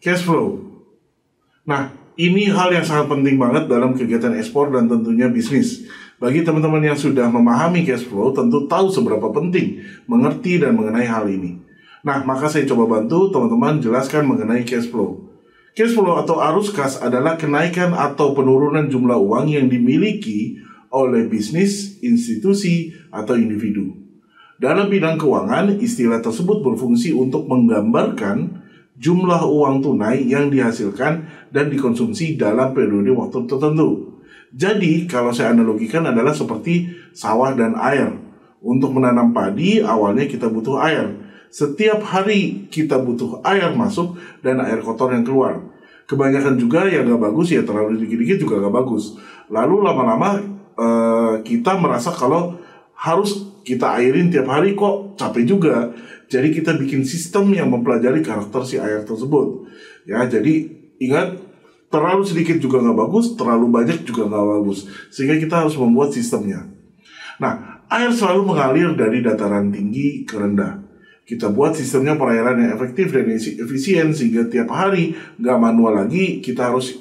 Cash flow. Nah, ini hal yang sangat penting banget dalam kegiatan ekspor dan tentunya bisnis. Bagi teman-teman yang sudah memahami cash flow, tentu tahu seberapa penting mengerti dan mengenai hal ini. Nah, maka saya coba bantu teman-teman jelaskan mengenai cash flow. Cash flow atau arus kas adalah kenaikan atau penurunan jumlah uang yang dimiliki oleh bisnis, institusi, atau individu. Dalam bidang keuangan, istilah tersebut berfungsi untuk menggambarkan jumlah uang tunai yang dihasilkan dan dikonsumsi dalam periode waktu tertentu. Jadi, kalau saya analogikan adalah seperti sawah dan air. Untuk menanam padi, awalnya kita butuh air. Setiap hari kita butuh air masuk dan air kotor yang keluar. Kebanyakan juga yang gak bagus, ya terlalu dikit-dikit juga gak bagus. Lalu lama-lama kita merasa kalau harus kita airin tiap hari kok capek juga. Jadi kita bikin sistem yang mempelajari karakter si air tersebut. Ya, jadi ingat, terlalu sedikit juga nggak bagus, terlalu banyak juga nggak bagus. Sehingga kita harus membuat sistemnya. Nah, air selalu mengalir dari dataran tinggi ke rendah. Kita buat sistemnya perairan yang efektif dan efisien sehingga tiap hari nggak manual lagi kita harus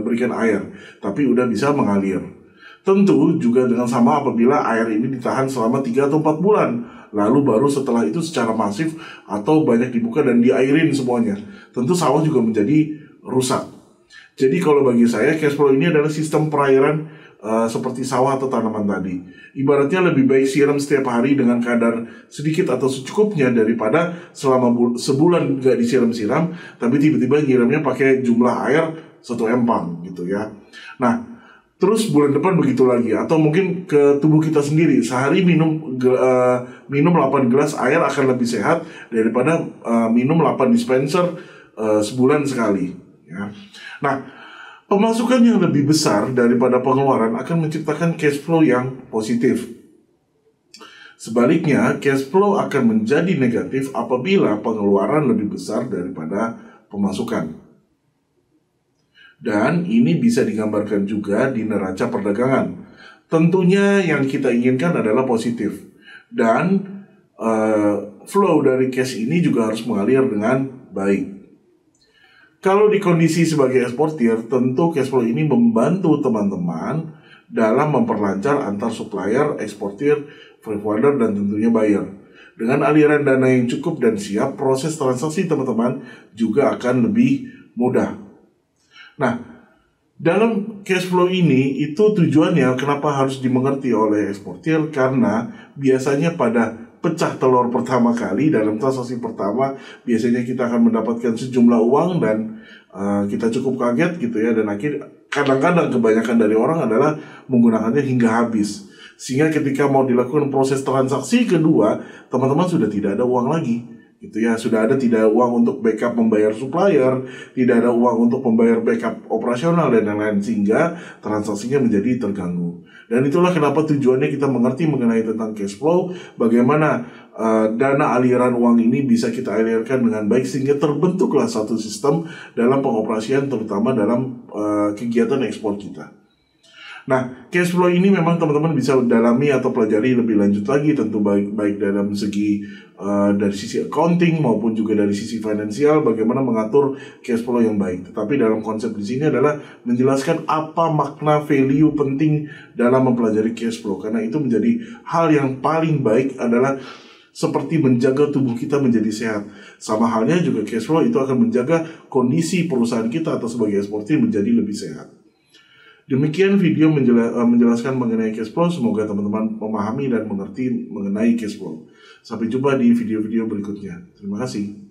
berikan air, tapi udah bisa mengalir. Tentu juga dengan sama apabila air ini ditahan selama 3 atau 4 bulan. Lalu baru setelah itu secara masif atau banyak dibuka dan diairin semuanya. Tentu sawah juga menjadi rusak. Jadi kalau bagi saya cash flow ini adalah sistem perairan seperti sawah atau tanaman tadi. Ibaratnya lebih baik siram setiap hari dengan kadar sedikit atau secukupnya daripada selama sebulan gak disiram-siram, tapi tiba-tiba nyiramnya pakai jumlah air 1 empang gitu ya. Nah, terus bulan depan begitu lagi, atau mungkin ke tubuh kita sendiri, sehari minum 8 gelas air akan lebih sehat daripada minum 8 dispenser sebulan sekali ya. Nah, pemasukan yang lebih besar daripada pengeluaran akan menciptakan cash flow yang positif. Sebaliknya, cash flow akan menjadi negatif apabila pengeluaran lebih besar daripada pemasukan. Dan ini bisa digambarkan juga di neraca perdagangan. Tentunya yang kita inginkan adalah positif. Dan flow dari cash ini juga harus mengalir dengan baik. Kalau di kondisi sebagai eksportir, tentu cash flow ini membantu teman-teman dalam memperlancar antar supplier, eksportir, freight forwarder, dan tentunya buyer. Dengan aliran dana yang cukup dan siap, proses transaksi teman-teman juga akan lebih mudah. Nah, dalam cash flow ini itu tujuannya kenapa harus dimengerti oleh eksportir, karena biasanya pada pecah telur pertama kali dalam transaksi pertama biasanya kita akan mendapatkan sejumlah uang dan kita cukup kaget gitu ya, dan kadang-kadang kebanyakan dari orang adalah menggunakannya hingga habis, sehingga ketika mau dilakukan proses transaksi kedua teman-teman sudah tidak ada uang lagi gitu ya, tidak ada uang untuk backup membayar supplier, tidak ada uang untuk membayar backup operasional dan lain-lain, sehingga transaksinya menjadi terganggu. Dan itulah kenapa tujuannya kita mengerti mengenai tentang cash flow, bagaimana dana aliran uang ini bisa kita alirkan dengan baik sehingga terbentuklah satu sistem dalam pengoperasian, terutama dalam kegiatan ekspor kita. Nah, cash flow ini memang teman-teman bisa dalami atau pelajari lebih lanjut lagi, tentu baik dalam segi dari sisi accounting maupun juga dari sisi finansial, bagaimana mengatur cash flow yang baik. Tetapi dalam konsep di sini adalah menjelaskan apa makna value penting dalam mempelajari cash flow, karena itu menjadi hal yang paling baik adalah seperti menjaga tubuh kita menjadi sehat. Sama halnya juga cash flow itu akan menjaga kondisi perusahaan kita atau sebagai eksportir menjadi lebih sehat. Demikian video menjelaskan mengenai cash flow. Semoga teman-teman memahami dan mengerti mengenai cash flow. Sampai jumpa di video-video berikutnya. Terima kasih.